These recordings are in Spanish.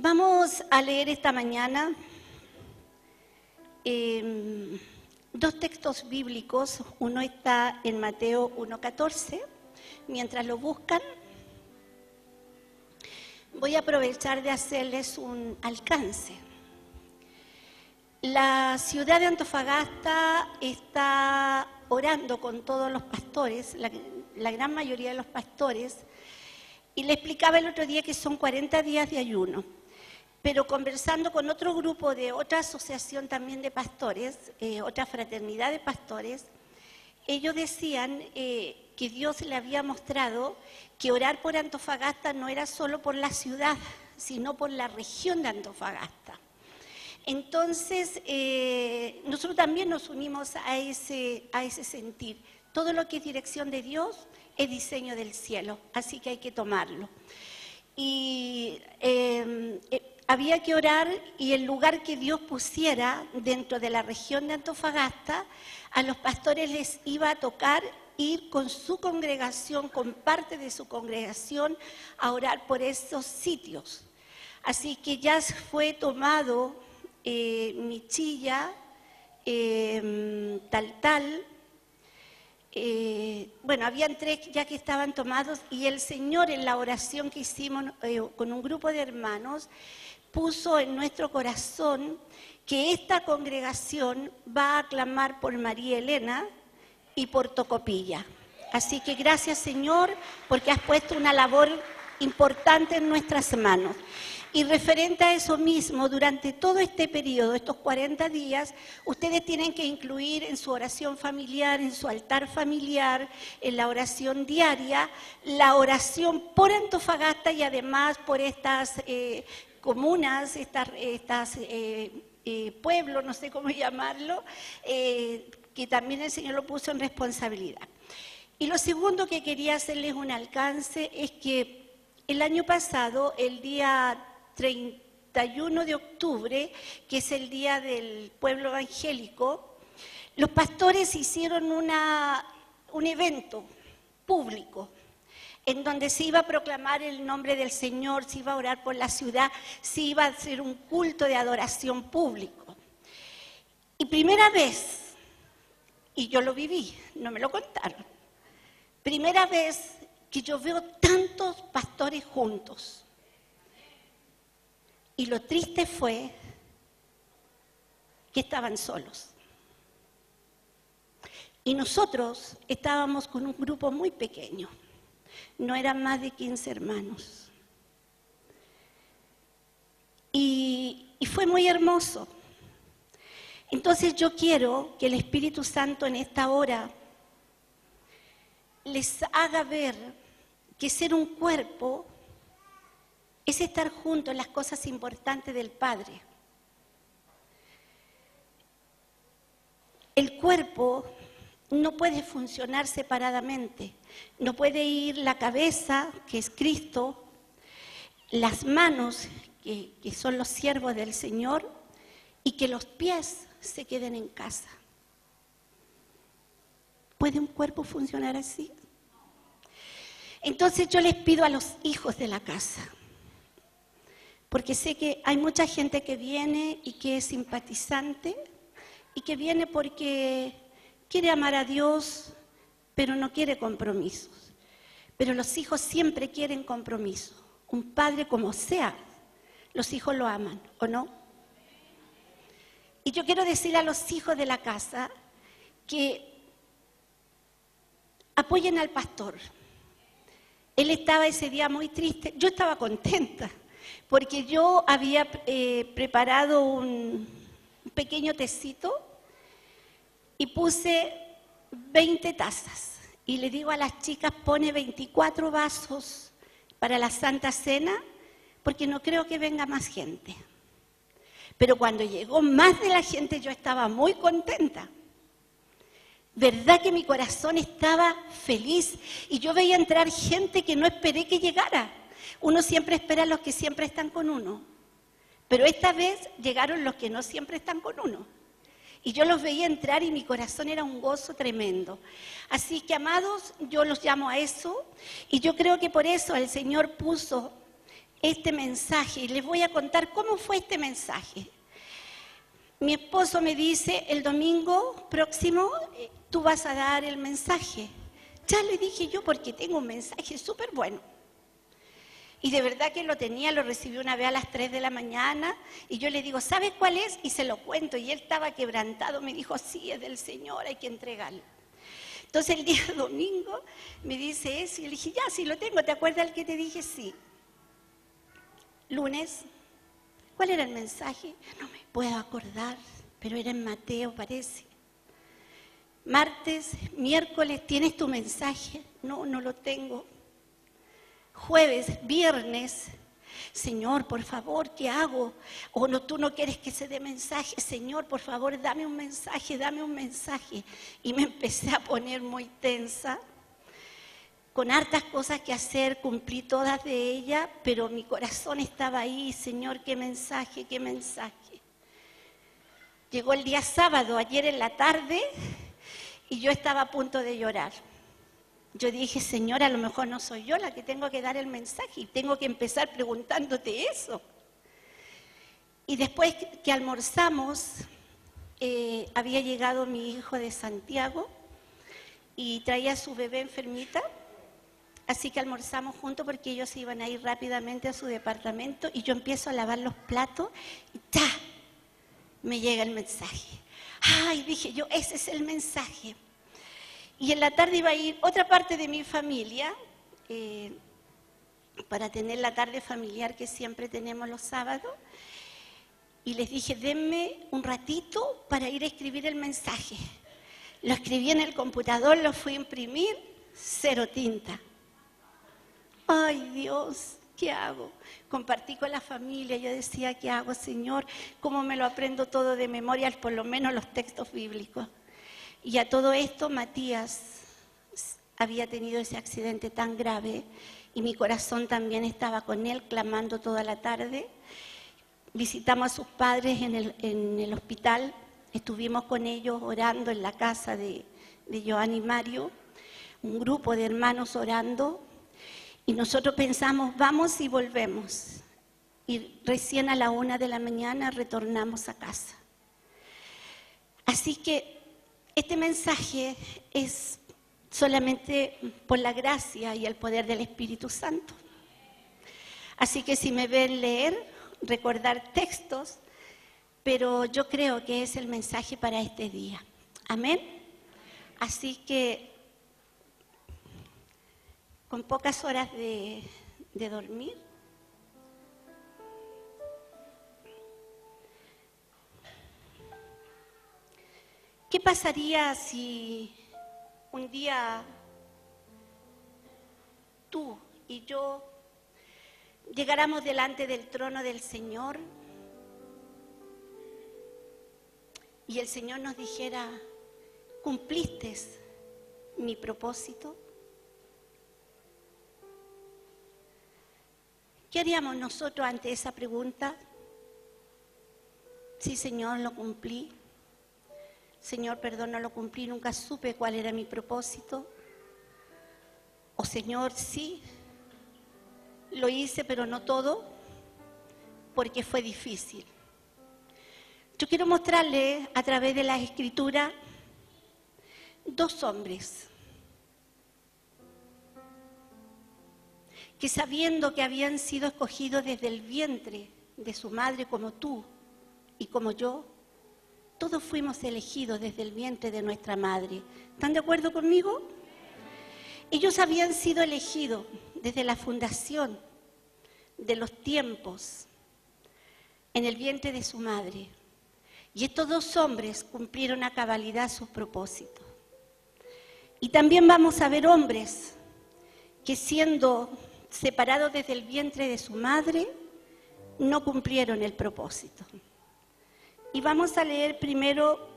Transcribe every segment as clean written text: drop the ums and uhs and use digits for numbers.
Vamos a leer esta mañana dos textos bíblicos. Uno está en Mateo 1:14. Mientras lo buscan, voy a aprovechar de hacerles un alcance. La ciudad de Antofagasta está orando con todos los pastores, la gran mayoría de los pastores, y le explicaba el otro día que son 40 días de ayuno. Pero conversando con otro grupo de otra asociación también de pastores, otra fraternidad de pastores, ellos decían que Dios le había mostrado que orar por Antofagasta no era solo por la ciudad, sino por la región de Antofagasta. Entonces, nosotros también nos unimos a ese sentir. Todo lo que es dirección de Dios es diseño del cielo, así que hay que tomarlo. Y había que orar, y el lugar que Dios pusiera dentro de la región de Antofagasta, a los pastores les iba a tocar ir con su congregación, con parte de su congregación, a orar por esos sitios. Así que ya fue tomado Michilla, Taltal. Bueno, habían 3 ya que estaban tomados, y el Señor, en la oración que hicimos con un grupo de hermanos, puso en nuestro corazón que esta congregación va a clamar por María Elena y por Tocopilla. Así que gracias, Señor, porque has puesto una labor importante en nuestras manos. Y referente a eso mismo, durante todo este periodo, estos 40 días, ustedes tienen que incluir en su oración familiar, en su altar familiar, en la oración diaria, la oración por Antofagasta y además por estas comunas, estas pueblos, no sé cómo llamarlo, que también el Señor lo puso en responsabilidad. Y lo segundo que quería hacerles un alcance es que el año pasado, el día 31 de octubre, que es el día del pueblo evangélico, los pastores hicieron un evento público en donde se iba a proclamar el nombre del Señor, se iba a orar por la ciudad, se iba a hacer un culto de adoración público. Y primera vez, y yo lo viví, no me lo contaron, primera vez que yo veo tantos pastores juntos. Y lo triste fue que estaban solos. Y nosotros estábamos con un grupo muy pequeño. No eran más de 15 hermanos. Y fue muy hermoso. Entonces yo quiero que el Espíritu Santo en esta hora les haga ver que ser un cuerpo es estar juntos en las cosas importantes del Padre. El cuerpo no puede funcionar separadamente. No puede ir la cabeza, que es Cristo, las manos, que son los siervos del Señor, y que los pies se queden en casa. ¿Puede un cuerpo funcionar así? Entonces yo les pido a los hijos de la casa, porque sé que hay mucha gente que viene y que es simpatizante y que viene porque quiere amar a Dios, pero no quiere compromisos. Pero los hijos siempre quieren compromiso. Un padre, como sea, los hijos lo aman, ¿o no? Y yo quiero decir a los hijos de la casa que apoyen al pastor. Él estaba ese día muy triste, yo estaba contenta, porque yo había preparado un pequeño tecito y puse 20 tazas. Y le digo a las chicas, pone 24 vasos para la Santa Cena, porque no creo que venga más gente. Pero cuando llegó más de la gente, yo estaba muy contenta. ¿Verdad que mi corazón estaba feliz? Y yo veía entrar gente que no esperé que llegara. Uno siempre espera a los que siempre están con uno. Pero esta vez llegaron los que no siempre están con uno. Y yo los veía entrar y mi corazón era un gozo tremendo. Así que, amados, yo los llamo a eso. Y yo creo que por eso el Señor puso este mensaje y les voy a contar cómo fue este mensaje. Mi esposo me dice, el domingo próximo tú vas a dar el mensaje. Ya le dije yo porque tengo un mensaje súper bueno. Y de verdad que lo tenía, lo recibí una vez a las 3 de la mañana y yo le digo, ¿sabes cuál es? Y se lo cuento y él estaba quebrantado, me dijo, sí, es del Señor, hay que entregarlo. Entonces el día domingo me dice eso y le dije, ya, sí lo tengo, ¿te acuerdas el que te dije? Sí. Lunes, ¿cuál era el mensaje? No me puedo acordar, pero era en Mateo, parece. Martes, miércoles, ¿tienes tu mensaje? No, no lo tengo. Jueves, viernes, Señor, por favor, ¿qué hago? O no, tú no quieres que se dé mensaje. Señor, por favor, dame un mensaje, dame un mensaje. Y me empecé a poner muy tensa, con hartas cosas que hacer, cumplí todas de ellas, pero mi corazón estaba ahí, Señor, ¿qué mensaje, qué mensaje? Llegó el día sábado, ayer en la tarde, y yo estaba a punto de llorar. Yo dije, Señor, a lo mejor no soy yo la que tengo que dar el mensaje y tengo que empezar preguntándote eso. Y después que almorzamos, había llegado mi hijo de Santiago y traía a su bebé enfermita, así que almorzamos juntos porque ellos iban a ir rápidamente a su departamento y yo empiezo a lavar los platos y ¡ta! Me llega el mensaje. Ay, dije yo, ese es el mensaje. Y en la tarde iba a ir otra parte de mi familia, para tener la tarde familiar que siempre tenemos los sábados. Y les dije, denme un ratito para ir a escribir el mensaje. Lo escribí en el computador, lo fui a imprimir, 0 tinta. Ay, Dios, ¿qué hago? Compartí con la familia, yo decía, ¿qué hago, Señor? ¿Cómo me lo aprendo todo de memoria, por lo menos los textos bíblicos? Y a todo esto, Matías había tenido ese accidente tan grave y mi corazón también estaba con él, clamando toda la tarde. Visitamos a sus padres en el hospital, estuvimos con ellos orando en la casa de Joan y Mario, un grupo de hermanos orando, y nosotros pensamos, vamos y volvemos. Y recién a la 1 de la mañana retornamos a casa. Así que este mensaje es solamente por la gracia y el poder del Espíritu Santo. Así que si me ven leer, recordar textos, pero yo creo que es el mensaje para este día. Amén. Así que con pocas horas de dormir, ¿qué pasaría si un día tú y yo llegáramos delante del trono del Señor y el Señor nos dijera, ¿cumpliste mi propósito? ¿Qué haríamos nosotros ante esa pregunta? Sí, Señor, lo cumplí. Señor, perdón, no lo cumplí, nunca supe cuál era mi propósito. O Señor, sí, lo hice, pero no todo, porque fue difícil. Yo quiero mostrarles a través de las Escrituras 2 hombres que sabiendo que habían sido escogidos desde el vientre de su madre como tú y como yo, todos fuimos elegidos desde el vientre de nuestra madre. ¿Están de acuerdo conmigo? Ellos habían sido elegidos desde la fundación de los tiempos en el vientre de su madre. Y estos 2 hombres cumplieron a cabalidad sus propósitos. Y también vamos a ver hombres que siendo separados desde el vientre de su madre, no cumplieron el propósito. Y vamos a leer primero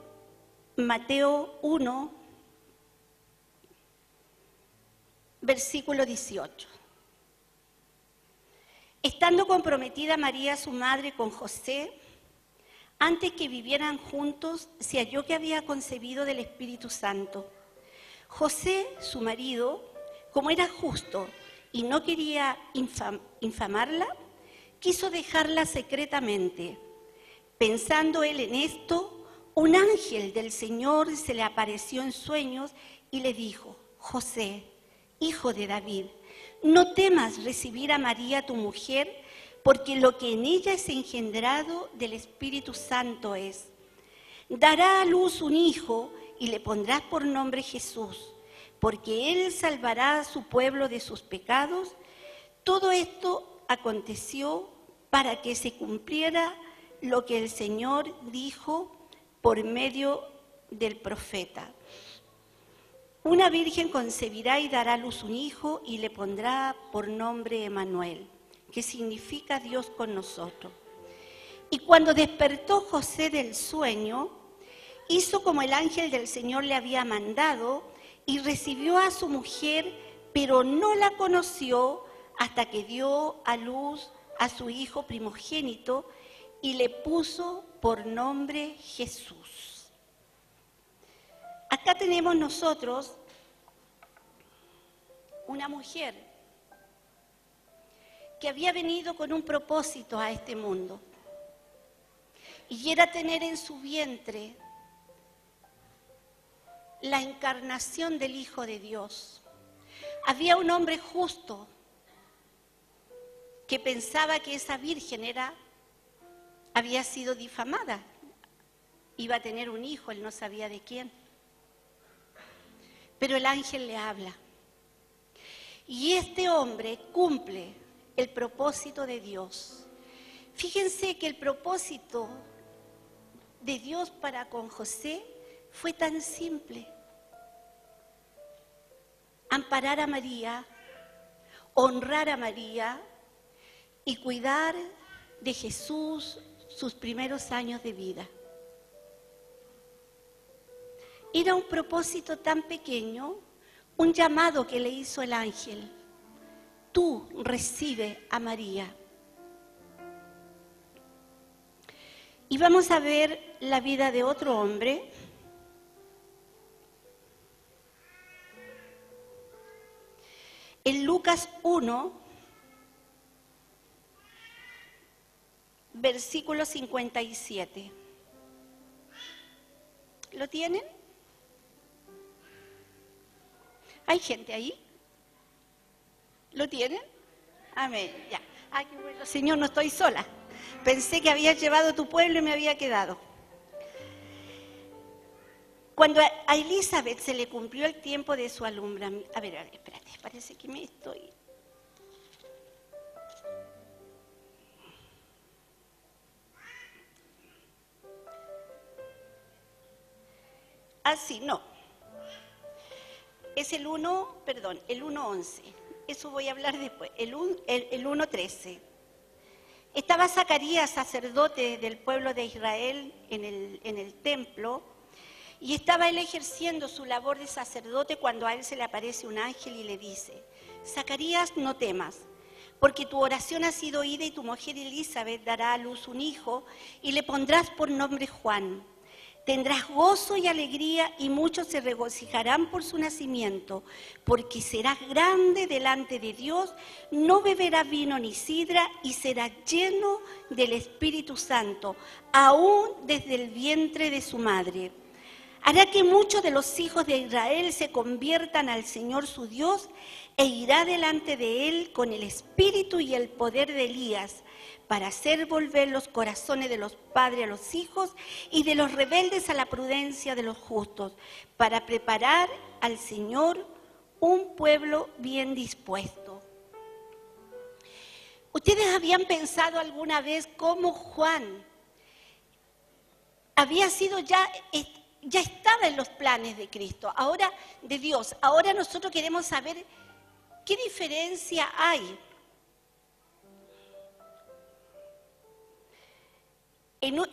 Mateo 1, versículo 18. Estando comprometida María, su madre, con José, antes que vivieran juntos, se halló que había concebido del Espíritu Santo. José, su marido, como era justo y no quería infamarla, quiso dejarla secretamente. Pensando él en esto, un ángel del Señor se le apareció en sueños y le dijo: José, hijo de David, no temas recibir a María tu mujer, porque lo que en ella es engendrado del Espíritu Santo es. Dará a luz un hijo y le pondrás por nombre Jesús, porque él salvará a su pueblo de sus pecados. Todo esto aconteció para que se cumpliera lo que el Señor dijo por medio del profeta. Una virgen concebirá y dará a luz un hijo y le pondrá por nombre Emmanuel, que significa Dios con nosotros. Y cuando despertó José del sueño, hizo como el ángel del Señor le había mandado y recibió a su mujer, pero no la conoció hasta que dio a luz a su hijo primogénito y le puso por nombre Jesús. Acá tenemos nosotros una mujer que había venido con un propósito a este mundo, y era tener en su vientre la encarnación del Hijo de Dios. Había un hombre justo que pensaba que esa virgen había sido difamada, iba a tener un hijo, él no sabía de quién. Pero el ángel le habla. Y este hombre cumple el propósito de Dios. Fíjense que el propósito de Dios para con José fue tan simple: amparar a María, honrar a María y cuidar de Jesús sus primeros años de vida. Era un propósito tan pequeño, un llamado que le hizo el ángel: tú recibe a María. Y vamos a ver la vida de otro hombre, en Lucas 1, versículo 57. ¿Lo tienen? ¿Hay gente ahí? ¿Lo tienen? Amén, ya. Ay, qué bueno, Señor, no estoy sola. Pensé que habías llevado a tu pueblo y me había quedado. Cuando a Elizabeth se le cumplió el tiempo de su alumbramiento... A ver, espérate, parece que me estoy... Ah, sí, no. Es el 1:11. Eso voy a hablar después. El 1:13. Estaba Zacarías, sacerdote del pueblo de Israel, en el templo, y estaba él ejerciendo su labor de sacerdote cuando a él se le aparece un ángel y le dice: Zacarías, no temas, porque tu oración ha sido oída y tu mujer Elizabeth dará a luz un hijo y le pondrás por nombre Juan. Tendrás gozo y alegría y muchos se regocijarán por su nacimiento, porque será grande delante de Dios, no beberá vino ni sidra y será lleno del Espíritu Santo, aún desde el vientre de su madre. Hará que muchos de los hijos de Israel se conviertan al Señor su Dios e irá delante de él con el espíritu y el poder de Elías, para hacer volver los corazones de los padres a los hijos y de los rebeldes a la prudencia de los justos, para preparar al Señor un pueblo bien dispuesto. ¿Ustedes habían pensado alguna vez cómo Juan había sido ya estaba en los planes de Cristo, ahora de Dios? Ahora nosotros queremos saber qué diferencia hay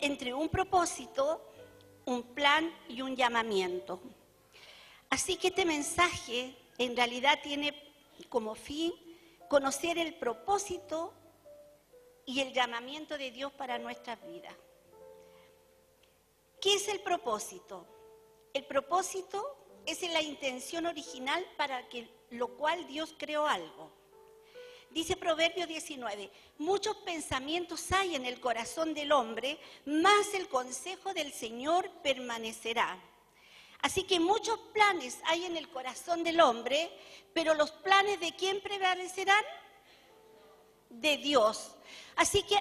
entre un propósito, un plan y un llamamiento. Así que este mensaje en realidad tiene como fin conocer el propósito y el llamamiento de Dios para nuestras vidas. ¿Qué es el propósito? El propósito es la intención original para lo cual Dios creó algo. Dice Proverbios 19, muchos pensamientos hay en el corazón del hombre, mas el consejo del Señor permanecerá. Así que muchos planes hay en el corazón del hombre, pero los planes ¿de quién prevalecerán? De Dios. Así que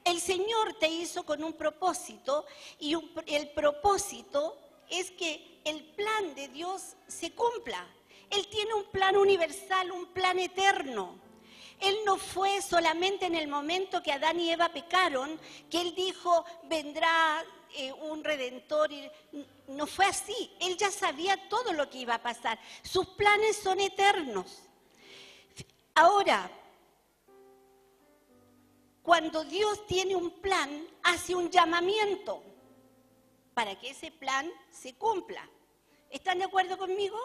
el Señor te hizo con un propósito y el propósito es que el plan de Dios se cumpla. Él tiene un plan universal, un plan eterno. Él no fue solamente en el momento que Adán y Eva pecaron, que Él dijo, vendrá un redentor. No fue así. Él ya sabía todo lo que iba a pasar. Sus planes son eternos. Ahora, cuando Dios tiene un plan, hace un llamamiento para que ese plan se cumpla. ¿Están de acuerdo conmigo?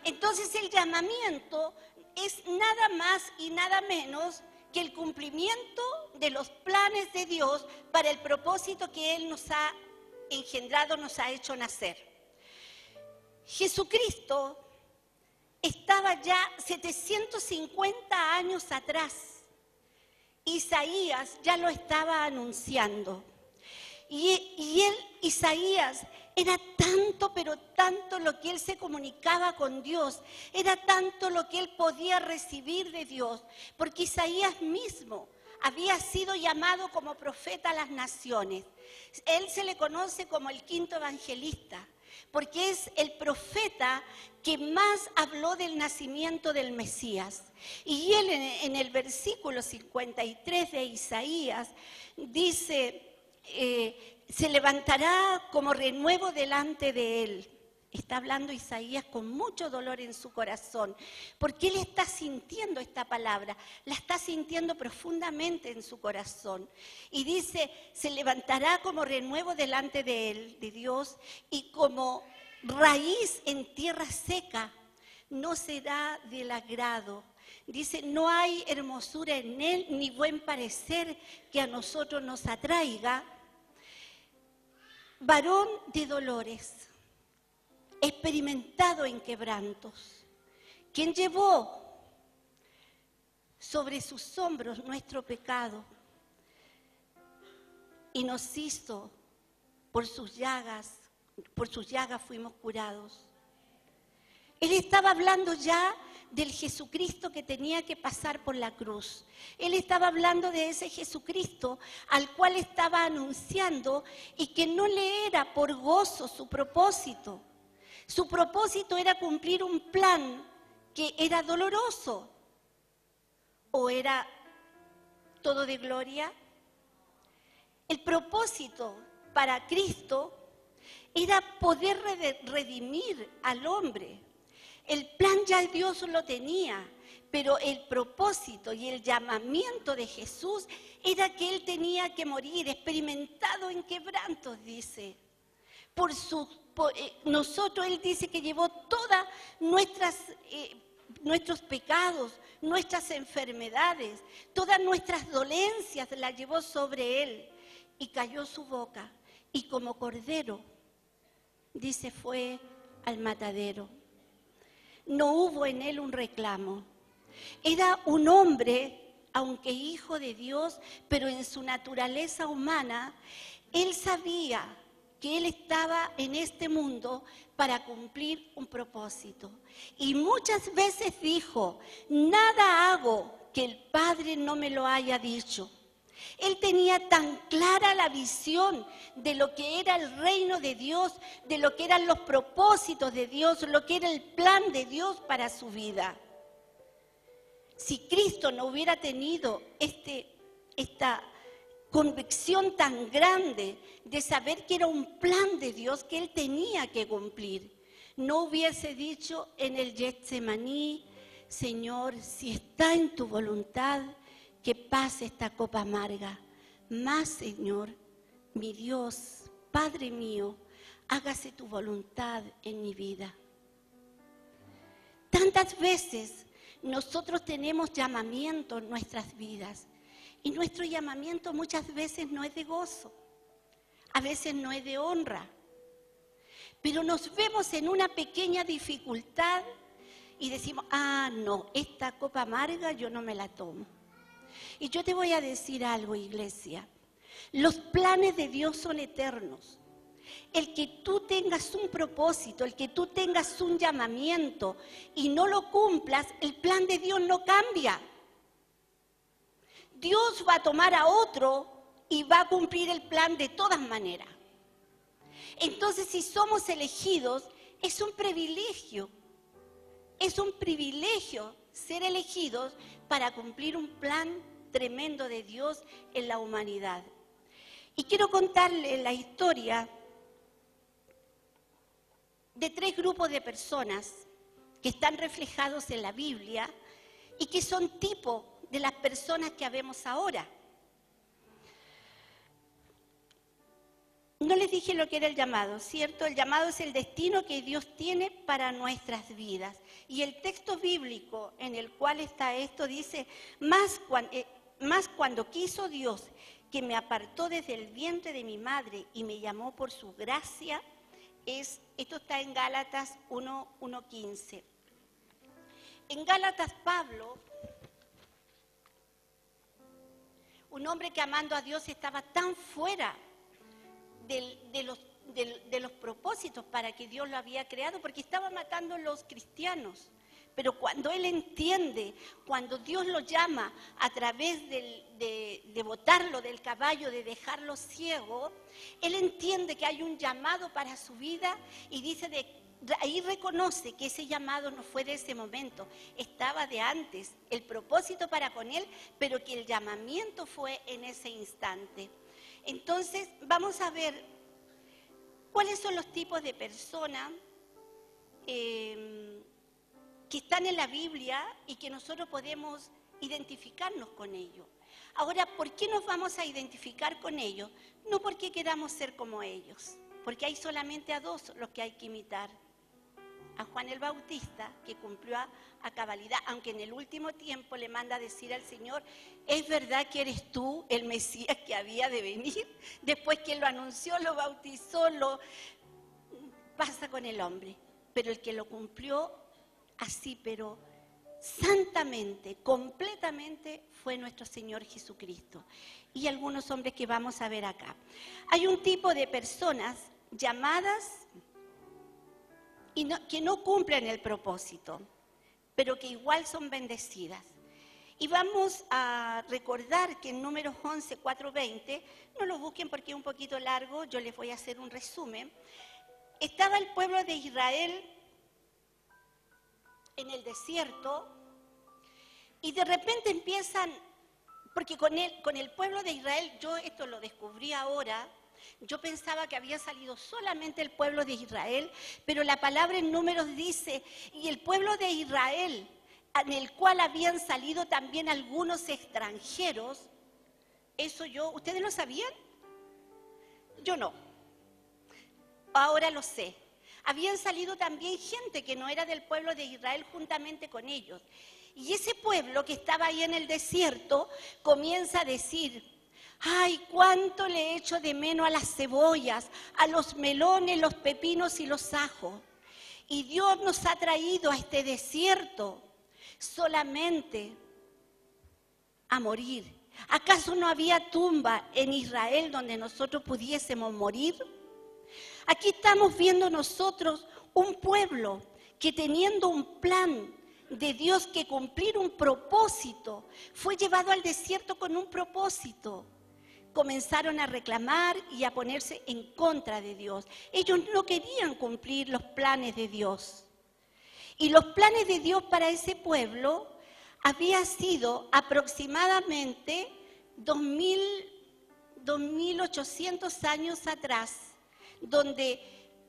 Entonces el llamamiento es nada más y nada menos que el cumplimiento de los planes de Dios para el propósito que Él nos ha engendrado, nos ha hecho nacer. Jesucristo estaba ya 750 años atrás. Isaías ya lo estaba anunciando. Y Isaías, era tanto, pero tanto lo que él se comunicaba con Dios, era tanto lo que él podía recibir de Dios, porque Isaías mismo había sido llamado como profeta a las naciones. Él se le conoce como el quinto evangelista, porque es el profeta que más habló del nacimiento del Mesías. Y él en el versículo 53 de Isaías dice, se levantará como renuevo delante de él. Está hablando Isaías con mucho dolor en su corazón, porque él está sintiendo esta palabra, la está sintiendo profundamente en su corazón. Y dice, se levantará como renuevo delante de él, de Dios, y como raíz en tierra seca, no será del agrado. Dice, no hay hermosura en él, ni buen parecer que a nosotros nos atraiga. Varón de dolores, experimentado en quebrantos, quien llevó sobre sus hombros nuestro pecado y nos hizo por sus llagas fuimos curados. Él estaba hablando ya del Jesucristo que tenía que pasar por la cruz. Él estaba hablando de ese Jesucristo al cual estaba anunciando y que no le era por gozo su propósito. Su propósito era cumplir un plan que era doloroso. ¿O era todo de gloria? El propósito para Cristo era poder redimir al hombre. El plan ya Dios lo tenía, pero el propósito y el llamamiento de Jesús era que Él tenía que morir, experimentado en quebrantos, dice. Nosotros, Él dice que llevó todas nuestros pecados, nuestras enfermedades, todas nuestras dolencias las llevó sobre Él y cayó su boca. Y como cordero, dice, fue al matadero. No hubo en él un reclamo. Era un hombre, aunque hijo de Dios, pero en su naturaleza humana, él sabía que él estaba en este mundo para cumplir un propósito. Y muchas veces dijo, nada hago que el Padre no me lo haya dicho. Él tenía tan clara la visión de lo que era el reino de Dios, de lo que eran los propósitos de Dios, lo que era el plan de Dios para su vida. Si Cristo no hubiera tenido esta convicción tan grande de saber que era un plan de Dios que Él tenía que cumplir, no hubiese dicho en el Getsemaní, Señor, si está en tu voluntad, que pase esta copa amarga. Mas, Señor, mi Dios, Padre mío, hágase tu voluntad en mi vida. Tantas veces nosotros tenemos llamamiento en nuestras vidas y nuestro llamamiento muchas veces no es de gozo, a veces no es de honra, pero nos vemos en una pequeña dificultad y decimos, ah, no, esta copa amarga yo no me la tomo. Y yo te voy a decir algo, iglesia. Los planes de Dios son eternos. El que tú tengas un propósito, el que tú tengas un llamamiento y no lo cumplas, el plan de Dios no cambia. Dios va a tomar a otro y va a cumplir el plan de todas maneras. Entonces, si somos elegidos, es un privilegio. Es un privilegio ser elegidos para cumplir un plan tremendo de Dios en la humanidad. Y quiero contarles la historia de 3 grupos de personas que están reflejados en la Biblia y que son tipo de las personas que habemos ahora. No les dije lo que era el llamado, ¿cierto? El llamado es el destino que Dios tiene para nuestras vidas. Y el texto bíblico en el cual está esto dice, más cuando quiso Dios, que me apartó desde el vientre de mi madre y me llamó por su gracia, esto está en Gálatas 1:15. En Gálatas Pablo, un hombre que amando a Dios estaba tan fuera de los propósitos para que Dios lo había creado, porque estaba matando a los cristianos. Pero cuando él entiende, cuando Dios lo llama a través de botarlo del caballo, de dejarlo ciego, él entiende que hay un llamado para su vida y dice ahí reconoce que ese llamado no fue de ese momento, estaba de antes, el propósito para con él, pero que el llamamiento fue en ese instante. Entonces, vamos a ver cuáles son los tipos de personas que están en la Biblia y que nosotros podemos identificarnos con ellos. Ahora, ¿por qué nos vamos a identificar con ellos? No porque queramos ser como ellos, porque hay solamente a 2 los que hay que imitar. A Juan el Bautista, que cumplió a cabalidad, aunque en el último tiempo le manda a decir al Señor, ¿es verdad que eres tú el Mesías que había de venir? Después que lo anunció, lo bautizó, pasa con el hombre. Pero el que lo cumplió así, pero santamente, completamente, fue nuestro Señor Jesucristo. Y algunos hombres que vamos a ver acá. Hay un tipo de personas llamadas que no cumplen el propósito, pero que igual son bendecidas. Y vamos a recordar que en Números 11, 4:20, no lo busquen porque es un poquito largo, yo les voy a hacer un resumen. Estaba el pueblo de Israel en el desierto y de repente empiezan, porque con el pueblo de Israel, yo esto lo descubrí ahora, yo pensaba que había salido solamente el pueblo de Israel, pero la palabra en Números dice, y el pueblo de Israel, en el cual habían salido también algunos extranjeros, ¿ustedes lo sabían? Yo no, ahora lo sé. Habían salido también gente que no era del pueblo de Israel juntamente con ellos. Y ese pueblo que estaba ahí en el desierto comienza a decir, ay, cuánto le he hecho de menos a las cebollas, a los melones, los pepinos y los ajos. Y Dios nos ha traído a este desierto solamente a morir. ¿Acaso no había tumba en Israel donde nosotros pudiésemos morir? Aquí estamos viendo nosotros un pueblo que teniendo un plan de Dios que cumplir un propósito, fue llevado al desierto con un propósito. Comenzaron a reclamar y a ponerse en contra de Dios. Ellos no querían cumplir los planes de Dios. Y los planes de Dios para ese pueblo había sido aproximadamente 2.800 años atrás, donde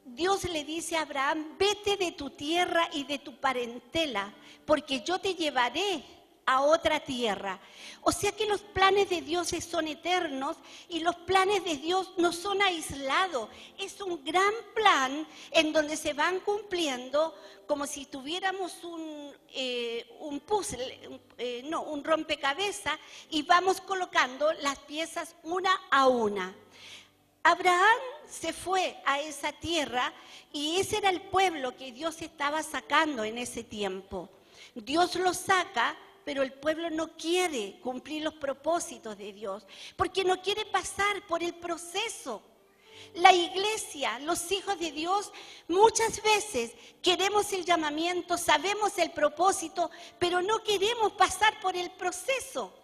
Dios le dice a Abraham, vete de tu tierra y de tu parentela, porque yo te llevaré a otra tierra. O sea que los planes de Dios son eternos y los planes de Dios no son aislados. Es un gran plan en donde se van cumpliendo como si tuviéramos un puzzle, un rompecabezas y vamos colocando las piezas una a una. Abraham se fue a esa tierra y ese era el pueblo que Dios estaba sacando en ese tiempo. Dios lo saca, pero el pueblo no quiere cumplir los propósitos de Dios, porque no quiere pasar por el proceso. La iglesia, los hijos de Dios, muchas veces queremos el llamamiento, sabemos el propósito, pero no queremos pasar por el proceso.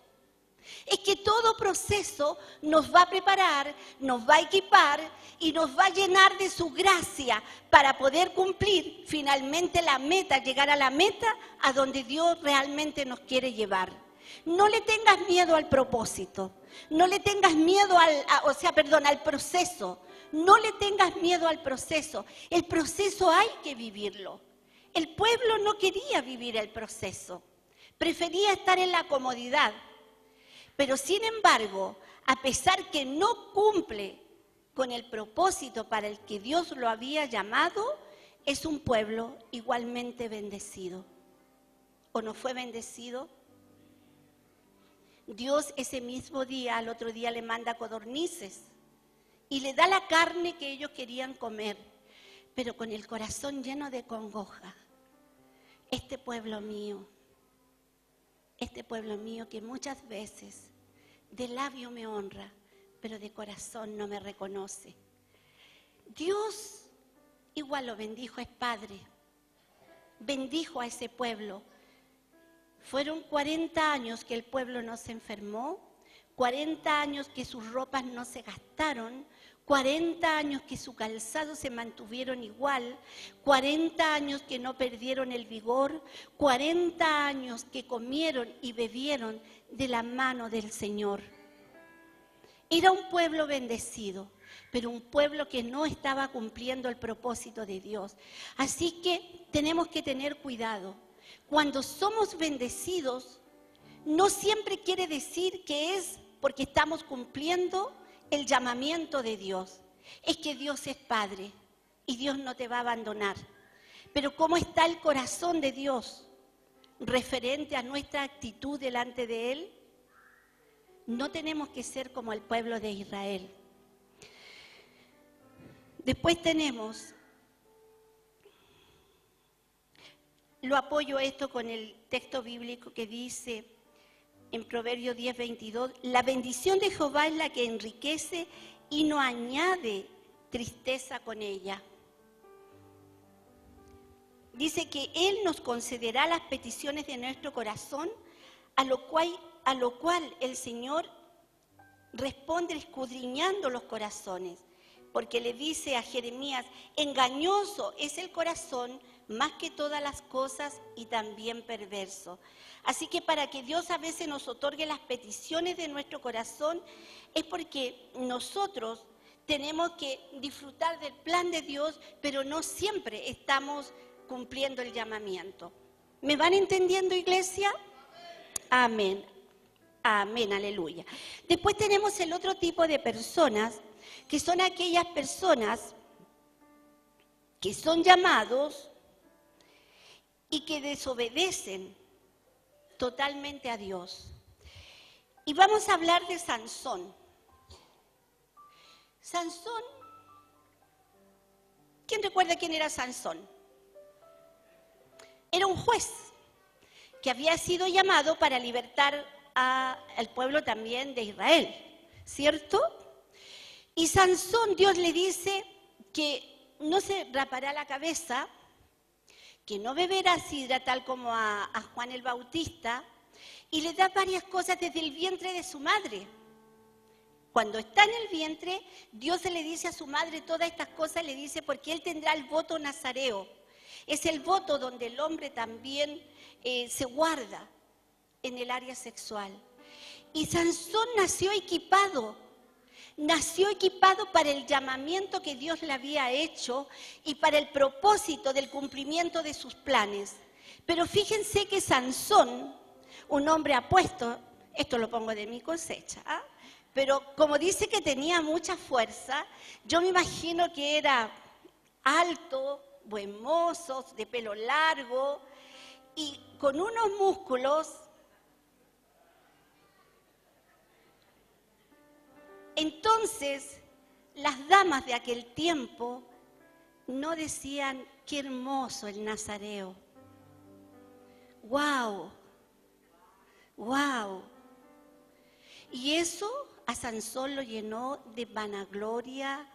Es que todo proceso nos va a preparar, nos va a equipar y nos va a llenar de su gracia para poder cumplir finalmente la meta, llegar a la meta a donde Dios realmente nos quiere llevar. No le tengas miedo al propósito, no le tengas miedo al proceso, no le tengas miedo al proceso. El proceso hay que vivirlo. El pueblo no quería vivir el proceso, prefería estar en la comodidad. Pero sin embargo, a pesar que no cumple con el propósito para el que Dios lo había llamado, es un pueblo igualmente bendecido. ¿O no fue bendecido? Dios ese mismo día, al otro día le manda codornices y le da la carne que ellos querían comer, pero con el corazón lleno de congoja. Este pueblo mío que muchas veces de labio me honra, pero de corazón no me reconoce. Dios igual lo bendijo, es Padre, bendijo a ese pueblo. Fueron 40 años que el pueblo no se enfermó, 40 años que sus ropas no se gastaron, 40 años que su calzado se mantuvieron igual, 40 años que no perdieron el vigor, 40 años que comieron y bebieron de la mano del Señor. Era un pueblo bendecido, pero un pueblo que no estaba cumpliendo el propósito de Dios. Así que tenemos que tener cuidado. Cuando somos bendecidos, no siempre quiere decir que es porque estamos cumpliendo el llamamiento de Dios. Es que Dios es Padre y Dios no te va a abandonar. Pero ¿cómo está el corazón de Dios referente a nuestra actitud delante de Él? No tenemos que ser como el pueblo de Israel. Después tenemos, lo apoyo esto con el texto bíblico que dice en Proverbios 10:22, la bendición de Jehová es la que enriquece y no añade tristeza con ella. Dice que Él nos concederá las peticiones de nuestro corazón, a lo cual el Señor responde escudriñando los corazones, porque le dice a Jeremías, engañoso es el corazón más que todas las cosas y también perverso. Así que para que Dios a veces nos otorgue las peticiones de nuestro corazón, es porque nosotros tenemos que disfrutar del plan de Dios, pero no siempre estamos cumpliendo el llamamiento. ¿Me van entendiendo, iglesia? Amén. Amén, aleluya. Después tenemos el otro tipo de personas, que son aquellas personas que son llamados y que desobedecen totalmente a Dios. Y vamos a hablar de Sansón. Sansón, ¿quién recuerda quién era Sansón? Era un juez que había sido llamado para libertar al pueblo también de Israel, ¿cierto? Y Sansón, Dios le dice que no se rapará la cabeza, que no beberá sidra tal como a Juan el Bautista, y le da varias cosas desde el vientre de su madre. Cuando está en el vientre, Dios se le dice a su madre todas estas cosas, le dice porque él tendrá el voto nazareo. Es el voto donde el hombre también se guarda en el área sexual. Y Sansón nació equipado para el llamamiento que Dios le había hecho y para el propósito del cumplimiento de sus planes. Pero fíjense que Sansón, un hombre apuesto, esto lo pongo de mi cosecha, pero como dice que tenía mucha fuerza, yo me imagino que era alto, buen mozo, de pelo largo y con unos músculos. Entonces, las damas de aquel tiempo no decían, qué hermoso el nazareo. ¡Wow! ¡Wow! Y eso a Sansón lo llenó de vanagloria,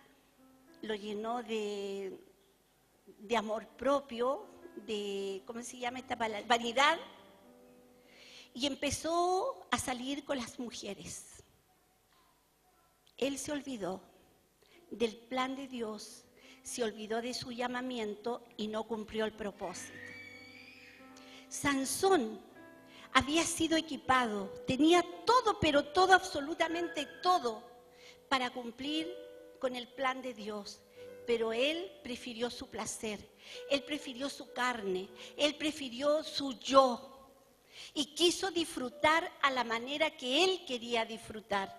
lo llenó de amor propio, de, ¿cómo se llama esta palabra? Vanidad. Y empezó a salir con las mujeres. Él se olvidó del plan de Dios, se olvidó de su llamamiento y no cumplió el propósito. Sansón había sido equipado, tenía todo, pero todo, absolutamente todo, para cumplir con el plan de Dios. Pero él prefirió su placer, él prefirió su carne, él prefirió su yo y quiso disfrutar a la manera que él quería disfrutar.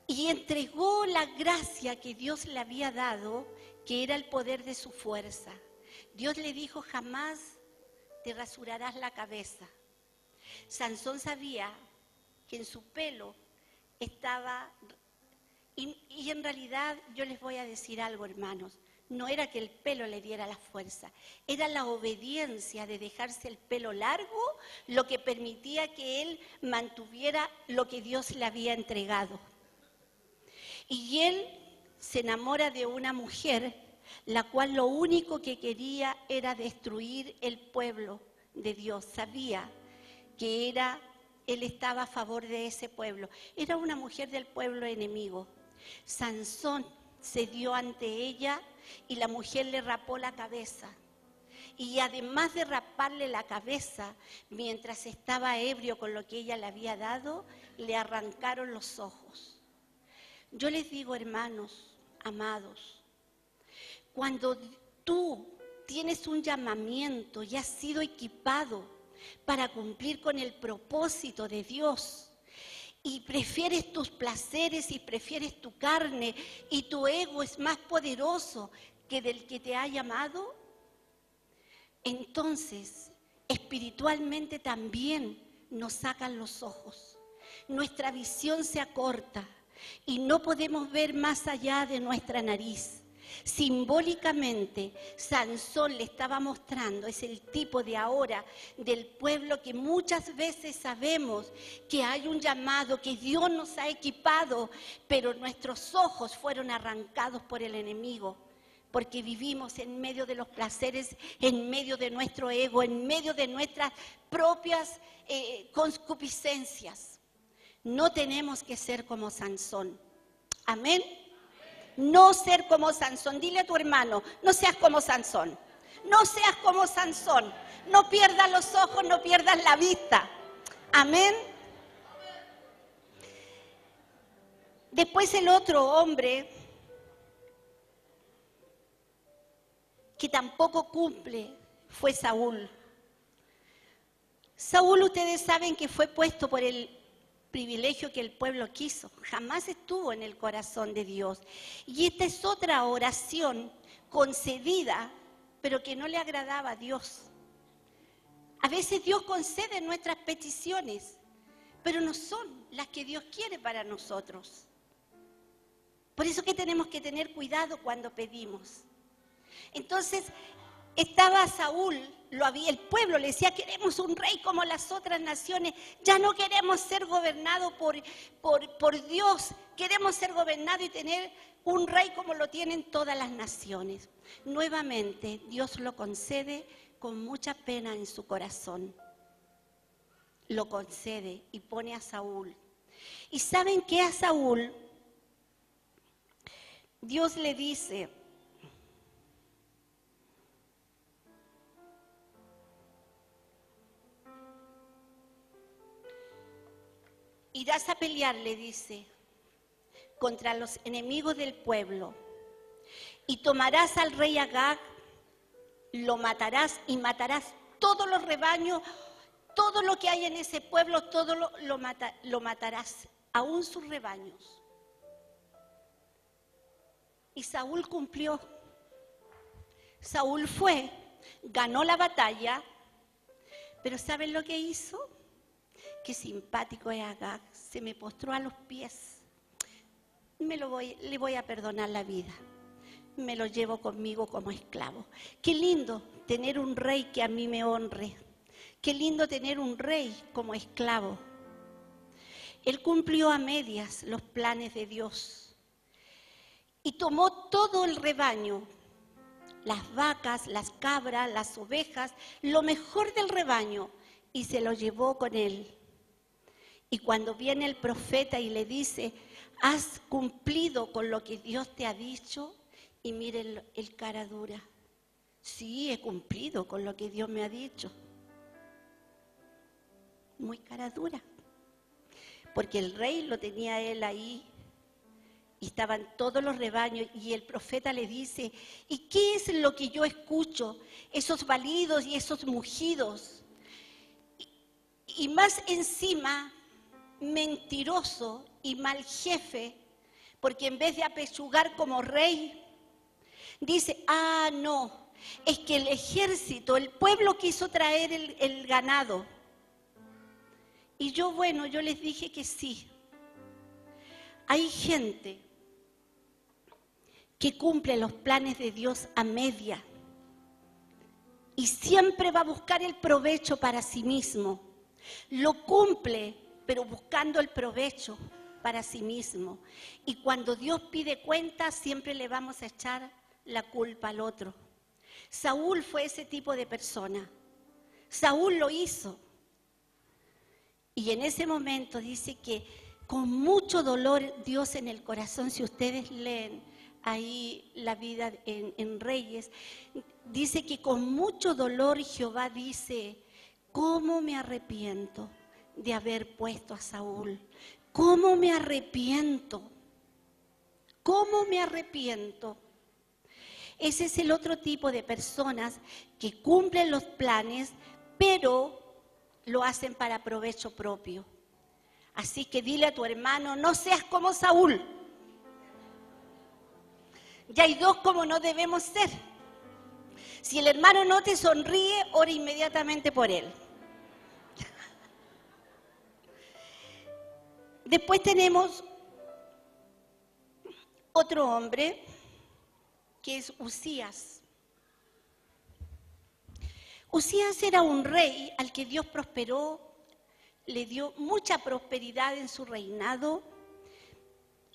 Y entregó la gracia que Dios le había dado, que era el poder de su fuerza. Dios le dijo, jamás te rasurarás la cabeza. Sansón sabía que en su pelo estaba, y en realidad yo les voy a decir algo, hermanos, no era que el pelo le diera la fuerza, era la obediencia de dejarse el pelo largo lo que permitía que él mantuviera lo que Dios le había entregado. Y él se enamora de una mujer, la cual lo único que quería era destruir el pueblo de Dios. Sabía que él estaba a favor de ese pueblo. Era una mujer del pueblo enemigo. Sansón se dio ante ella y la mujer le rapó la cabeza. Y además de raparle la cabeza, mientras estaba ebrio con lo que ella le había dado, le arrancaron los ojos. Yo les digo, hermanos, amados, cuando tú tienes un llamamiento y has sido equipado para cumplir con el propósito de Dios y prefieres tus placeres y prefieres tu carne y tu ego es más poderoso que del que te ha llamado, entonces espiritualmente también nos sacan los ojos. Nuestra visión se acorta y no podemos ver más allá de nuestra nariz. Simbólicamente, Sansón le estaba mostrando, es el tipo de ahora del pueblo que muchas veces sabemos que hay un llamado, que Dios nos ha equipado, pero nuestros ojos fueron arrancados por el enemigo, porque vivimos en medio de los placeres, en medio de nuestro ego, en medio de nuestras propias concupiscencias. No tenemos que ser como Sansón. Amén. No ser como Sansón. Dile a tu hermano, no seas como Sansón. No seas como Sansón. No pierdas los ojos, no pierdas la vista. Amén. Después el otro hombre que tampoco cumple fue Saúl. Saúl, ustedes saben que fue puesto por el privilegio que el pueblo quiso, jamás estuvo en el corazón de Dios. Y esta es otra oración concedida, pero que no le agradaba a Dios. A veces Dios concede nuestras peticiones, pero no son las que Dios quiere para nosotros. Por eso que tenemos que tener cuidado cuando pedimos. Entonces, estaba Saúl, el pueblo le decía, queremos un rey como las otras naciones, ya no queremos ser gobernados por Dios, queremos ser gobernados y tener un rey como lo tienen todas las naciones. Nuevamente, Dios lo concede con mucha pena en su corazón. Lo concede y pone a Saúl. ¿Y saben qué? A Saúl, Dios le dice, irás a pelear, le dice, contra los enemigos del pueblo y tomarás al rey Agag, lo matarás y matarás todos los rebaños, todo lo que hay en ese pueblo, todo lo matarás, aún sus rebaños. Y Saúl cumplió. Saúl fue, ganó la batalla, pero ¿saben lo que hizo? Qué simpático es Agag, se me postró a los pies. le voy a perdonar la vida. Me lo llevo conmigo como esclavo. Qué lindo tener un rey que a mí me honre. Qué lindo tener un rey como esclavo. Él cumplió a medias los planes de Dios y tomó todo el rebaño, las vacas, las cabras, las ovejas, lo mejor del rebaño, y se lo llevó con él. Y cuando viene el profeta y le dice, ¿has cumplido con lo que Dios te ha dicho? Y mire el cara dura. Sí, he cumplido con lo que Dios me ha dicho. Muy cara dura. Porque el rey lo tenía él ahí. Y estaban todos los rebaños. Y el profeta le dice, ¿y qué es lo que yo escucho? Esos balidos y esos mugidos. Y más encima, mentiroso y mal jefe. Porque en vez de apechugar como rey, dice, no, es que el ejército, el pueblo quiso traer el ganado. Y yo les dije que sí. Hay gente que cumple los planes de Dios a media y siempre va a buscar el provecho para sí mismo. Lo cumple, pero buscando el provecho para sí mismo. Y cuando Dios pide cuenta, siempre le vamos a echar la culpa al otro. Saúl fue ese tipo de persona. Saúl lo hizo. Y en ese momento dice que con mucho dolor Dios en el corazón, si ustedes leen ahí la vida en Reyes, dice que con mucho dolor Jehová dice, ¿cómo me arrepiento de haber puesto a Saúl? ¿Cómo me arrepiento? ¿Cómo me arrepiento? Ese es el otro tipo de personas que cumplen los planes, pero lo hacen para provecho propio. Así que dile a tu hermano, no seas como Saúl. Ya hay dos como no debemos ser. Si el hermano no te sonríe, ora inmediatamente por él. Después tenemos otro hombre que es Uzías. Uzías era un rey al que Dios prosperó, le dio mucha prosperidad en su reinado.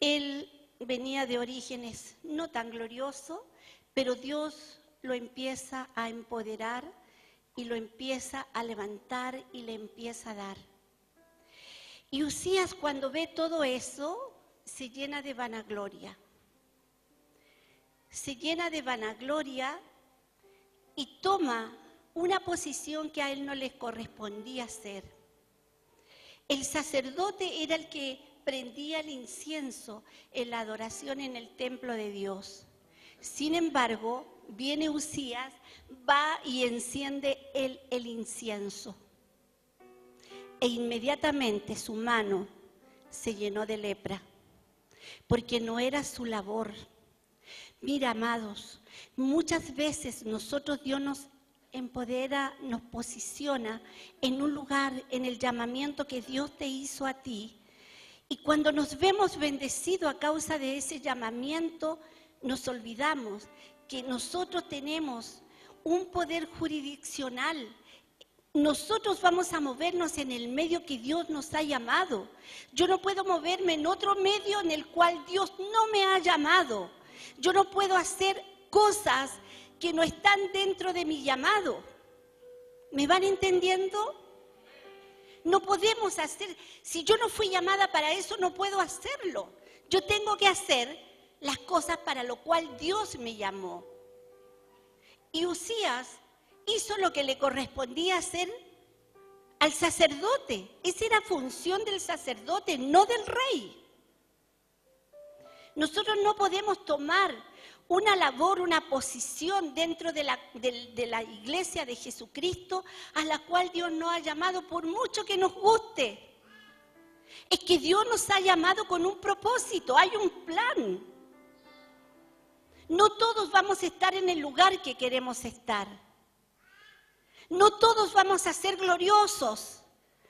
Él venía de orígenes no tan gloriosos, pero Dios lo empieza a empoderar y lo empieza a levantar y le empieza a dar. Y Uzías, cuando ve todo eso, se llena de vanagloria. Se llena de vanagloria y toma una posición que a él no le correspondía hacer. El sacerdote era el que prendía el incienso en la adoración en el templo de Dios. Sin embargo, viene Uzías, va y enciende el incienso. E inmediatamente su mano se llenó de lepra, porque no era su labor. Mira, amados, muchas veces nosotros Dios nos empodera, nos posiciona en un lugar, en el llamamiento que Dios te hizo a ti. Y cuando nos vemos bendecidos a causa de ese llamamiento, nos olvidamos que nosotros tenemos un poder jurisdiccional. Nosotros vamos a movernos en el medio que Dios nos ha llamado. Yo no puedo moverme en otro medio en el cual Dios no me ha llamado. Yo no puedo hacer cosas que no están dentro de mi llamado. ¿Me van entendiendo? No podemos hacer, si yo no fui llamada para eso, no puedo hacerlo. Yo tengo que hacer las cosas para lo cual Dios me llamó. Y Uzías hizo lo que le correspondía hacer al sacerdote. Esa era función del sacerdote, no del rey. Nosotros no podemos tomar una labor, una posición dentro de la iglesia de Jesucristo a la cual Dios nos ha llamado por mucho que nos guste. Es que Dios nos ha llamado con un propósito, hay un plan. No todos vamos a estar en el lugar que queremos estar. No todos vamos a ser gloriosos,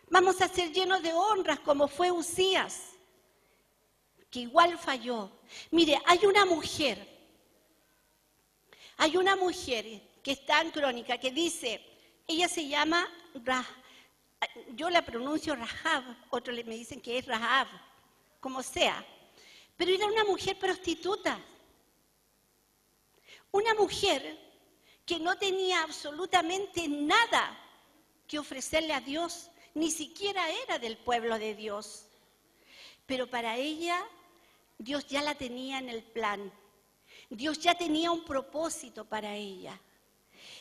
vamos a ser llenos de honras como fue Uzías. que igual falló. Mire, hay una mujer que está en Crónica que dice, ella se llama, yo la pronuncio Rahab, otros me dicen que es Rahab, como sea, pero era una mujer prostituta, una mujer que no tenía absolutamente nada que ofrecerle a Dios, ni siquiera era del pueblo de Dios, pero para ella Dios ya la tenía en el plan, Dios ya tenía un propósito para ella.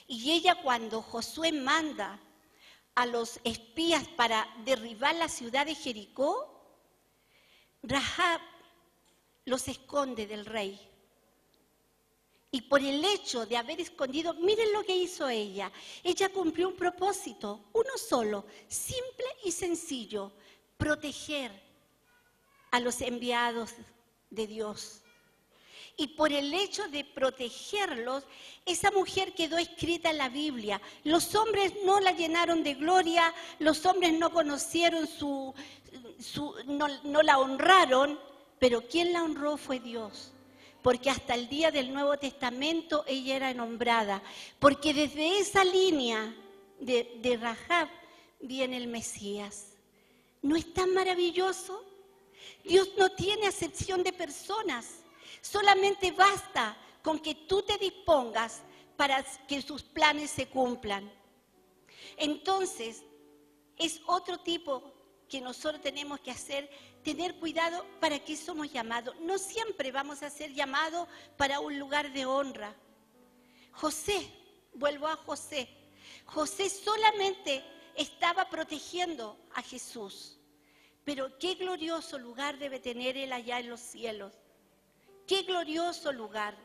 Y ella, cuando Josué manda a los espías para derribar la ciudad de Jericó, Rahab los esconde del rey. Y por el hecho de haber escondido, miren lo que hizo ella. Ella cumplió un propósito, uno solo, simple y sencillo: proteger a los enviados de Dios. Y por el hecho de protegerlos, esa mujer quedó escrita en la Biblia. Los hombres no la llenaron de gloria, los hombres no conocieron no la honraron, pero quien la honró fue Dios. Porque hasta el día del Nuevo Testamento ella era nombrada. Porque desde esa línea de Rahab viene el Mesías. ¿No es tan maravilloso? Dios no tiene acepción de personas. Solamente basta con que tú te dispongas para que sus planes se cumplan. Entonces, es otro tipo que nosotros tenemos que hacer, tener cuidado para qué somos llamados. No siempre vamos a ser llamados para un lugar de honra. José, vuelvo a José. José solamente estaba protegiendo a Jesús. Pero qué glorioso lugar debe tener él allá en los cielos. ¡Qué glorioso lugar!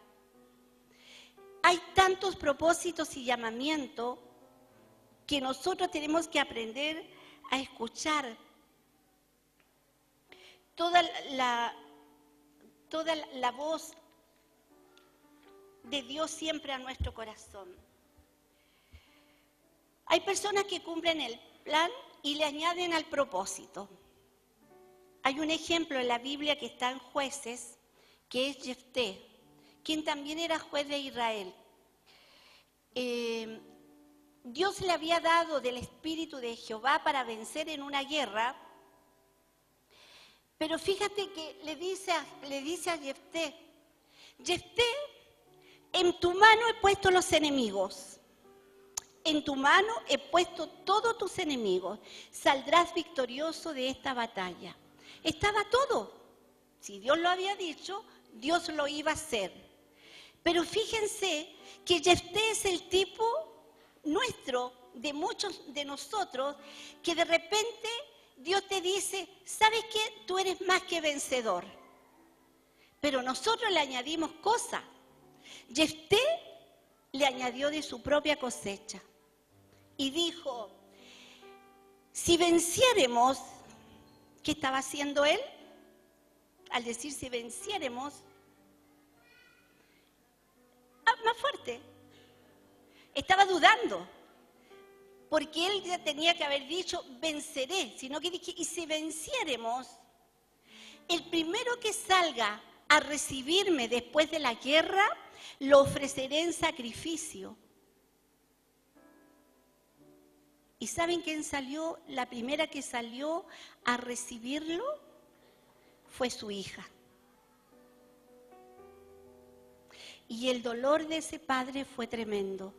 Hay tantos propósitos y llamamientos que nosotros tenemos que aprender a escuchar. Toda la voz de Dios siempre a nuestro corazón. Hay personas que cumplen el plan y le añaden al propósito. Hay un ejemplo en la Biblia que está en Jueces, que es Jefté, quien también era juez de Israel. Dios le había dado del Espíritu de Jehová para vencer en una guerra, pero fíjate que le dice a Jefté, Jefté, en tu mano he puesto los enemigos, en tu mano he puesto todos tus enemigos, saldrás victorioso de esta batalla. Estaba todo, si Dios lo había dicho, Dios lo iba a hacer. Pero fíjense que Jefté es el tipo nuestro, de muchos de nosotros, que de repente Dios te dice, ¿sabes qué? Tú eres más que vencedor. Pero nosotros le añadimos cosas. Jefté le añadió de su propia cosecha. Y dijo, si venciéremos, ¿qué estaba haciendo él? Al decir si venciéremos, más fuerte, estaba dudando, porque él ya tenía que haber dicho venceré, sino que dije, y si venciéremos, el primero que salga a recibirme después de la guerra, lo ofreceré en sacrificio. ¿Y saben quién salió? La primera que salió a recibirlo fue su hija. Y el dolor de ese padre fue tremendo,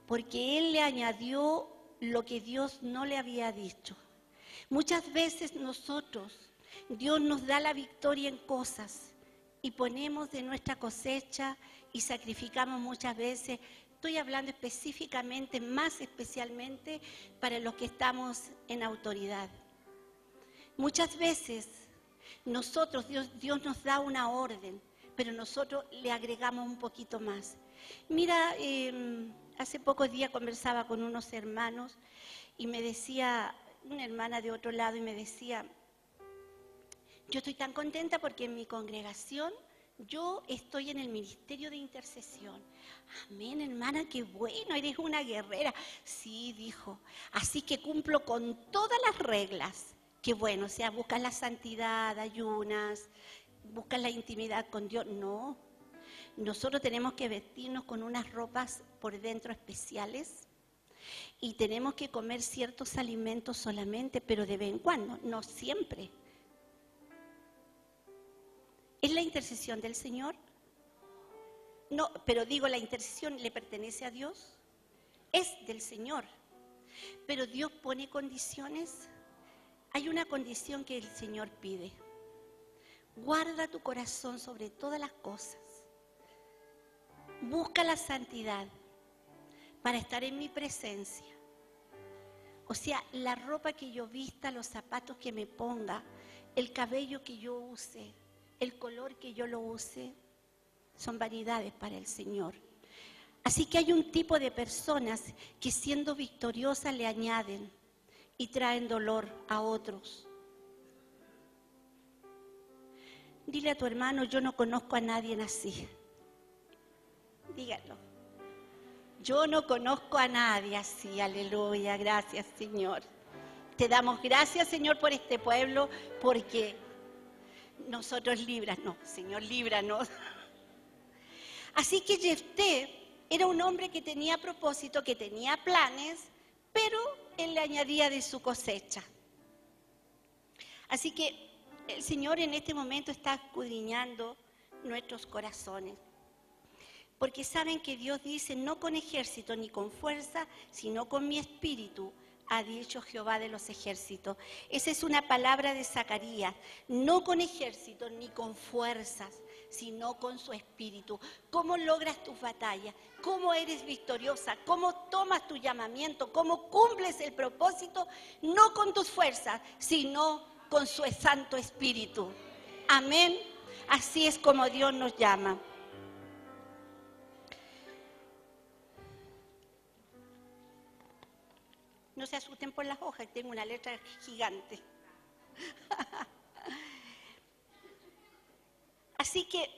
porque él le añadió lo que Dios no le había dicho. Muchas veces nosotros, Dios nos da la victoria en cosas y ponemos de nuestra cosecha y sacrificamos muchas veces. Estoy hablando específicamente, más especialmente para los que estamos en autoridad. Muchas veces nosotros, Dios nos da una orden, pero nosotros le agregamos un poquito más. Mira, hace pocos días conversaba con unos hermanos y me decía, una hermana de otro lado, y me decía, yo estoy tan contenta porque en mi congregación yo estoy en el ministerio de intercesión. Amén, hermana, qué bueno, eres una guerrera. Sí, dijo, así que cumplo con todas las reglas. que bueno, o sea, buscas la santidad, ayunas, buscas la intimidad con Dios. No, nosotros tenemos que vestirnos con unas ropas por dentro especiales y tenemos que comer ciertos alimentos solamente, pero de vez en cuando, no siempre. ¿Es la intercesión del Señor? No, pero digo, ¿la intercesión le pertenece a Dios? Es del Señor. Pero Dios pone condiciones. Hay una condición que el Señor pide. Guarda tu corazón sobre todas las cosas. Busca la santidad para estar en mi presencia. O sea, la ropa que yo vista, los zapatos que me ponga, el cabello que yo use, el color que yo lo use, son vanidades para el Señor. Así que hay un tipo de personas que siendo victoriosas le añaden y traen dolor a otros. Dile a tu hermano, yo no conozco a nadie así. Dígalo. Yo no conozco a nadie así, aleluya, gracias Señor. Te damos gracias Señor por este pueblo, porque nosotros líbranos, Señor, líbranos. Así que Jefté era un hombre que tenía propósito, que tenía planes, pero él le añadía de su cosecha. Así que el Señor en este momento está escudriñando nuestros corazones. Porque saben que Dios dice, no con ejército ni con fuerza, sino con mi espíritu, ha dicho Jehová de los ejércitos. Esa es una palabra de Zacarías, no con ejército ni con fuerzas, sino con su espíritu. ¿Cómo logras tus batallas? ¿Cómo eres victoriosa? ¿Cómo tomas tu llamamiento? ¿Cómo cumples el propósito? No con tus fuerzas, sino con su santo espíritu. Amén. Así es como Dios nos llama. No se asusten por las hojas, tengo una letra gigante. Así que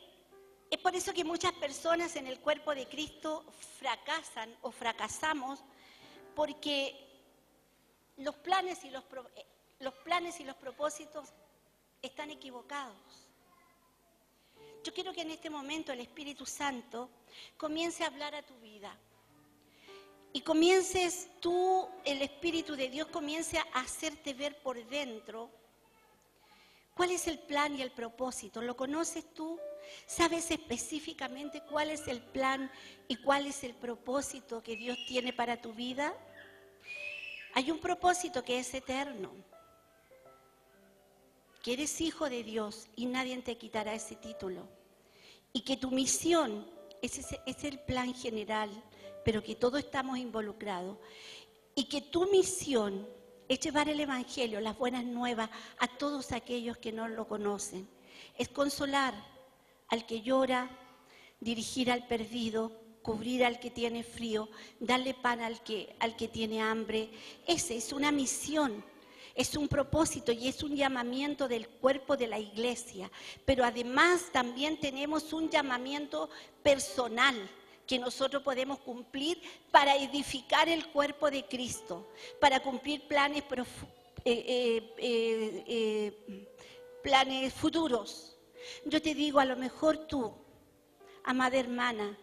es por eso que muchas personas en el cuerpo de Cristo fracasan o fracasamos, porque los planes y los propósitos están equivocados. Yo quiero que en este momento el Espíritu Santo comience a hablar a tu vida. Y comiences tú, el Espíritu de Dios comience a hacerte ver por dentro cuál es el plan y el propósito. ¿Lo conoces tú? ¿Sabes específicamente cuál es el plan y cuál es el propósito que Dios tiene para tu vida? Hay un propósito que es eterno, que eres hijo de Dios y nadie te quitará ese título. Y que tu misión es el plan general, pero que todos estamos involucrados, y que tu misión es llevar el Evangelio, las buenas nuevas, a todos aquellos que no lo conocen. Es consolar al que llora, dirigir al perdido, cubrir al que tiene frío, darle pan al que tiene hambre. Esa es una misión, es un propósito y es un llamamiento del cuerpo de la iglesia. Pero además también tenemos un llamamiento personal que nosotros podemos cumplir para edificar el cuerpo de Cristo, para cumplir planes futuros. Yo te digo, a lo mejor tú, amada hermana,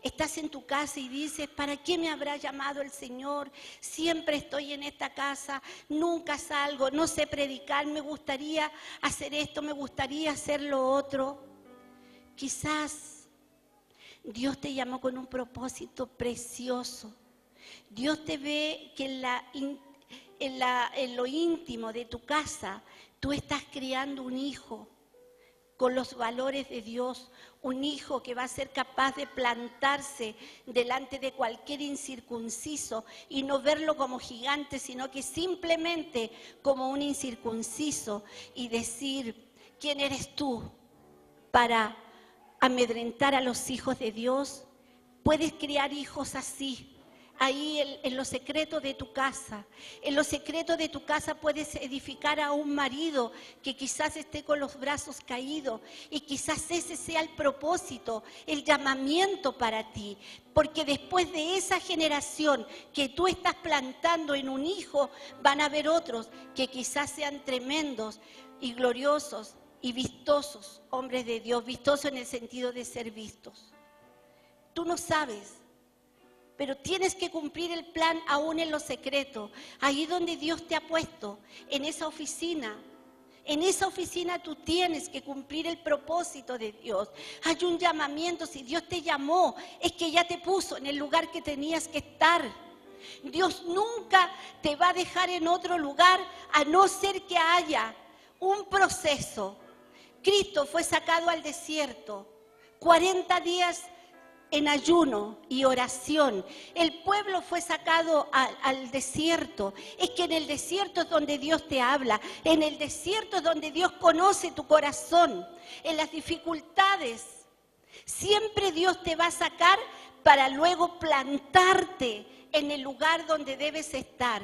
estás en tu casa y dices, ¿para qué me habrá llamado el Señor? Siempre estoy en esta casa, nunca salgo, no sé predicar, me gustaría hacer esto, me gustaría hacer lo otro. Quizás Dios te llamó con un propósito precioso. Dios te ve que en lo íntimo de tu casa tú estás criando un hijo con los valores de Dios, un hijo que va a ser capaz de plantarse delante de cualquier incircunciso y no verlo como gigante, sino que simplemente como un incircunciso y decir, ¿quién eres tú para amedrentar a los hijos de Dios? Puedes criar hijos así, ahí en lo secreto de tu casa. En lo secreto de tu casa puedes edificar a un marido que quizás esté con los brazos caídos y quizás ese sea el propósito, el llamamiento para ti. Porque después de esa generación que tú estás plantando en un hijo, van a haber otros que quizás sean tremendos y gloriosos y vistosos, hombres de Dios, vistosos en el sentido de ser vistos. Tú no sabes, pero tienes que cumplir el plan aún en lo secreto, ahí donde Dios te ha puesto, en esa oficina. En esa oficina tú tienes que cumplir el propósito de Dios. Hay un llamamiento, si Dios te llamó, es que ya te puso en el lugar que tenías que estar. Dios nunca te va a dejar en otro lugar, a no ser que haya un proceso. Cristo fue sacado al desierto, 40 días en ayuno y oración. El pueblo fue sacado al desierto. Es que en el desierto es donde Dios te habla. En el desierto es donde Dios conoce tu corazón. En las dificultades, siempre Dios te va a sacar para luego plantarte en el lugar donde debes estar.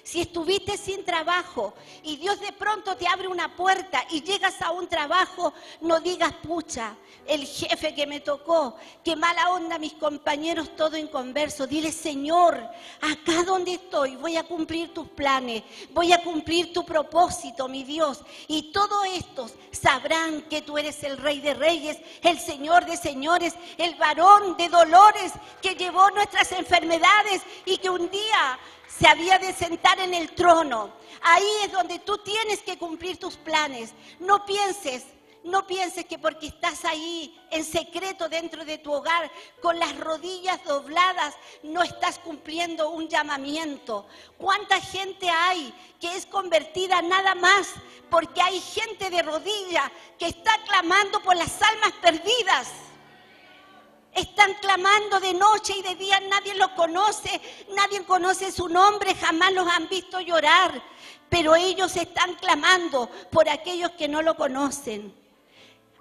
Si estuviste sin trabajo y Dios de pronto te abre una puerta y llegas a un trabajo, no digas, pucha, el jefe que me tocó, qué mala onda mis compañeros, todo inconverso. Dile, Señor, acá donde estoy voy a cumplir tus planes, voy a cumplir tu propósito, mi Dios. Y todos estos sabrán que tú eres el Rey de Reyes, el Señor de Señores, el varón de dolores que llevó nuestras enfermedades y que un día se había de sentar en el trono. Ahí es donde tú tienes que cumplir tus planes. No pienses que porque estás ahí en secreto dentro de tu hogar, con las rodillas dobladas, no estás cumpliendo un llamamiento. ¿Cuánta gente hay que es convertida nada más porque hay gente de rodillas que está clamando por las almas perdidas? Están clamando de noche y de día, nadie los conoce, nadie conoce su nombre, jamás los han visto llorar, pero ellos están clamando por aquellos que no lo conocen.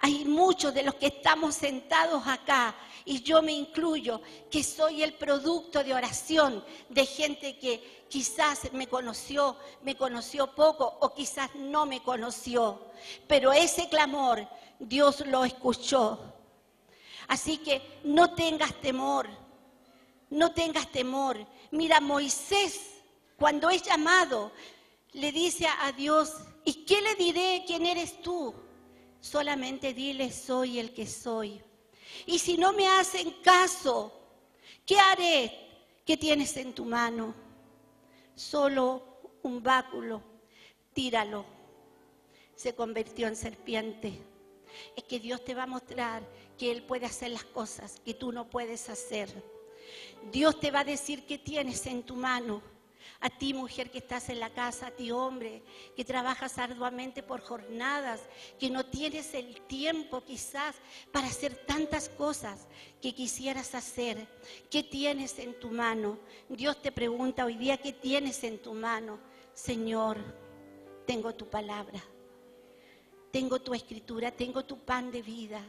Hay muchos de los que estamos sentados acá, y yo me incluyo, que soy el producto de oración de gente que quizás me conoció poco o quizás no me conoció, pero ese clamor Dios lo escuchó. Así que no tengas temor, no tengas temor. Mira, Moisés, cuando es llamado, le dice a Dios, ¿y qué le diré? ¿Quién eres tú? Solamente dile, soy el que soy. Y si no me hacen caso, ¿qué haré? ¿Qué tienes en tu mano? Solo un báculo, tíralo. Se convirtió en serpiente. Es que Dios te va a mostrar que Él puede hacer las cosas que tú no puedes hacer. Dios te va a decir qué tienes en tu mano. A ti, mujer que estás en la casa, a ti, hombre, que trabajas arduamente por jornadas, que no tienes el tiempo quizás para hacer tantas cosas que quisieras hacer. ¿Qué tienes en tu mano? Dios te pregunta hoy día, ¿qué tienes en tu mano? Señor, tengo tu palabra. Tengo tu escritura, tengo tu pan de vida.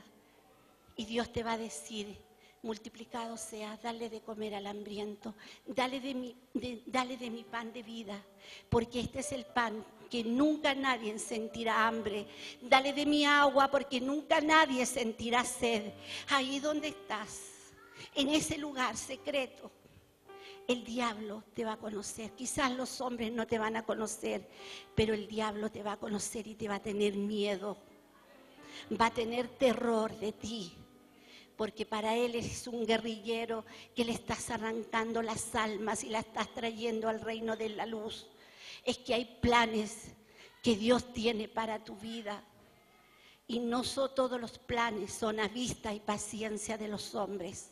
Y Dios te va a decir, multiplicado sea, dale de comer al hambriento, dale de mi pan de vida, porque este es el pan que nunca nadie sentirá hambre. Dale de mi agua, porque nunca nadie sentirá sed. Ahí donde estás, en ese lugar secreto, el diablo te va a conocer. Quizás los hombres no te van a conocer, pero el diablo te va a conocer y te va a tener miedo. Va a tener terror de ti, porque para él eres un guerrillero que le estás arrancando las almas y la estás trayendo al reino de la luz. Es que hay planes que Dios tiene para tu vida, y no todos los planes son a vista y paciencia de los hombres.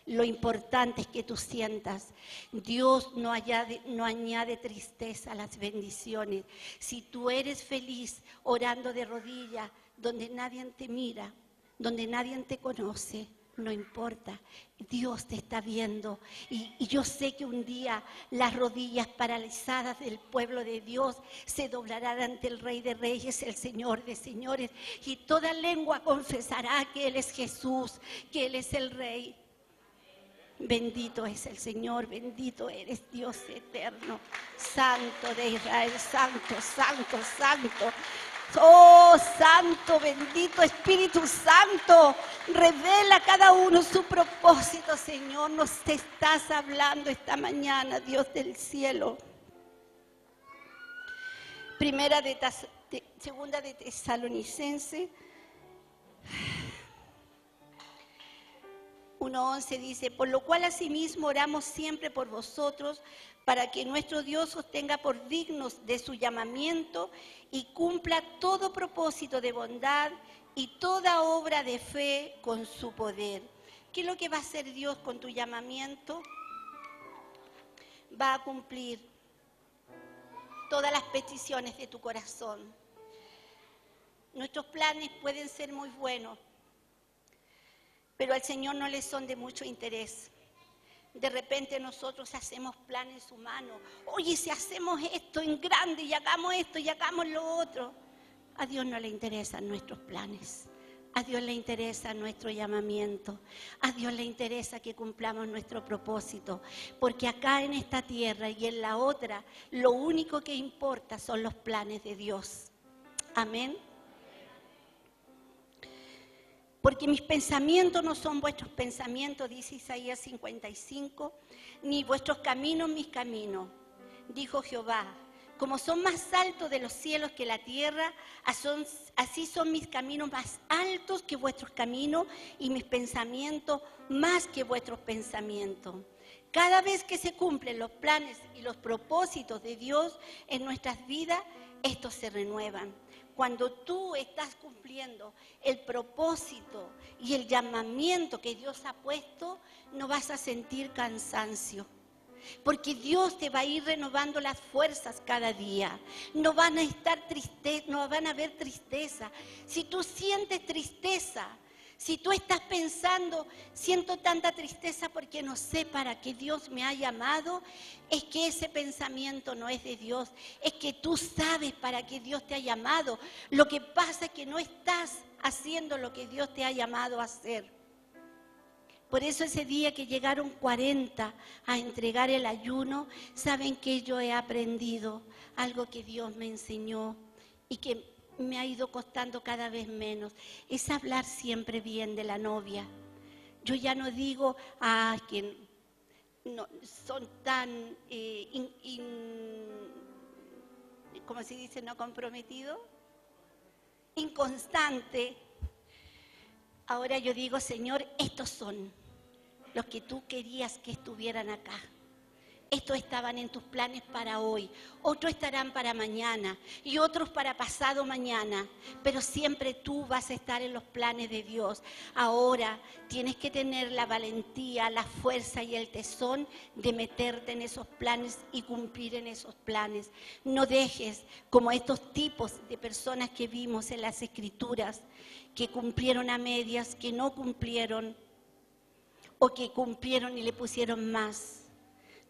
Lo importante es que tú sientas, Dios no añade tristeza a las bendiciones. Si tú eres feliz orando de rodillas, donde nadie te mira, donde nadie te conoce, no importa, Dios te está viendo. Y yo sé que un día las rodillas paralizadas del pueblo de Dios se doblarán ante el Rey de Reyes, el Señor de Señores, y toda lengua confesará que Él es Jesús, que Él es el Rey. Bendito es el Señor, bendito eres Dios eterno, Santo de Israel, Santo, Santo, Santo. Oh, Santo, bendito Espíritu Santo, revela a cada uno su propósito, Señor. Nos estás hablando esta mañana, Dios del cielo. Segunda de Tesalonicenses 1:11 dice: por lo cual asimismo oramos siempre por vosotros, para que nuestro Dios os tenga por dignos de su llamamiento y cumpla todo propósito de bondad y toda obra de fe con su poder. ¿Qué es lo que va a hacer Dios con tu llamamiento? Va a cumplir todas las peticiones de tu corazón. Nuestros planes pueden ser muy buenos, pero al Señor no le son de mucho interés. De repente nosotros hacemos planes humanos. Oye, si hacemos esto en grande y hagamos esto y hagamos lo otro. A Dios no le interesan nuestros planes. A Dios le interesa nuestro llamamiento. A Dios le interesa que cumplamos nuestro propósito. Porque acá en esta tierra y en la otra, lo único que importa son los planes de Dios. Amén. Porque mis pensamientos no son vuestros pensamientos, dice Isaías 55, ni vuestros caminos mis caminos, dijo Jehová. Como son más altos de los cielos que la tierra, así son mis caminos más altos que vuestros caminos y mis pensamientos más que vuestros pensamientos. Cada vez que se cumplen los planes y los propósitos de Dios en nuestras vidas, estos se renuevan. Cuando tú estás cumpliendo el propósito y el llamamiento que Dios ha puesto, no vas a sentir cansancio. Porque Dios te va a ir renovando las fuerzas cada día. No van a estar tristeza, no van a haber tristeza. Si tú sientes tristeza, si tú estás pensando, siento tanta tristeza porque no sé para qué Dios me ha llamado, es que ese pensamiento no es de Dios. Es que tú sabes para qué Dios te ha llamado. Lo que pasa es que no estás haciendo lo que Dios te ha llamado a hacer. Por eso ese día que llegaron 40 a entregar el ayuno, saben que yo he aprendido algo que Dios me enseñó y que me ha ido costando cada vez menos. Es hablar siempre bien de la novia. Yo ya no digo, que no, son tan, ¿cómo se dice? No comprometido, inconstante. Ahora yo digo, Señor, estos son los que tú querías que estuvieran acá. Estos estaban en tus planes para hoy, otros estarán para mañana y otros para pasado mañana, pero siempre tú vas a estar en los planes de Dios. Ahora tienes que tener la valentía, la fuerza y el tesón de meterte en esos planes y cumplir en esos planes. No dejes como estos tipos de personas que vimos en las Escrituras, que cumplieron a medias, que no cumplieron o que cumplieron y le pusieron más.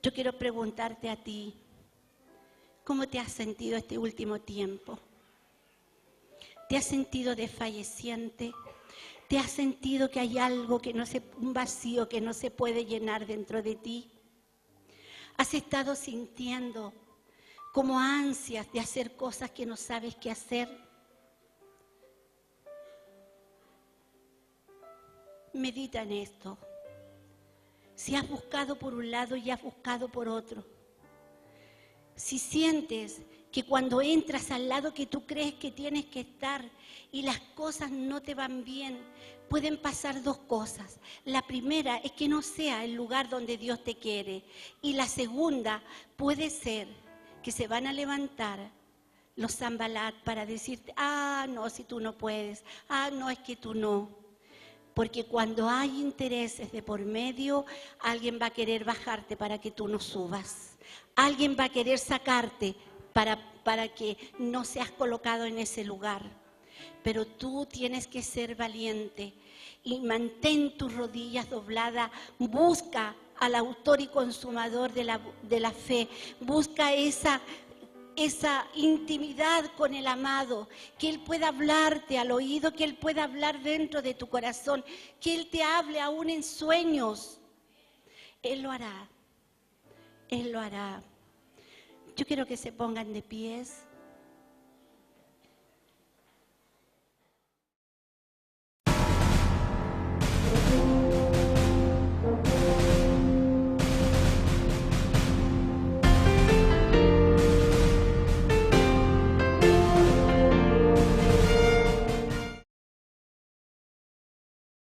Yo quiero preguntarte a ti, ¿cómo te has sentido este último tiempo? ¿Te has sentido desfalleciente? ¿Te has sentido que hay algo un vacío que no se puede llenar dentro de ti? ¿Has estado sintiendo como ansias de hacer cosas que no sabes qué hacer? Medita en esto. Si has buscado por un lado y has buscado por otro. Si sientes que cuando entras al lado que tú crees que tienes que estar y las cosas no te van bien, pueden pasar dos cosas. La primera es que no sea el lugar donde Dios te quiere. Y la segunda puede ser que se van a levantar los Sanbalat para decirte, no, si tú no puedes, no, es que tú no. Porque cuando hay intereses de por medio, alguien va a querer bajarte para que tú no subas. Alguien va a querer sacarte para que no seas colocado en ese lugar. Pero tú tienes que ser valiente y mantén tus rodillas dobladas. Busca al autor y consumador de la fe. Busca esa intimidad con el amado, que Él pueda hablarte al oído, que Él pueda hablar dentro de tu corazón, que Él te hable aún en sueños. Él lo hará. Él lo hará. Yo quiero que se pongan de pies.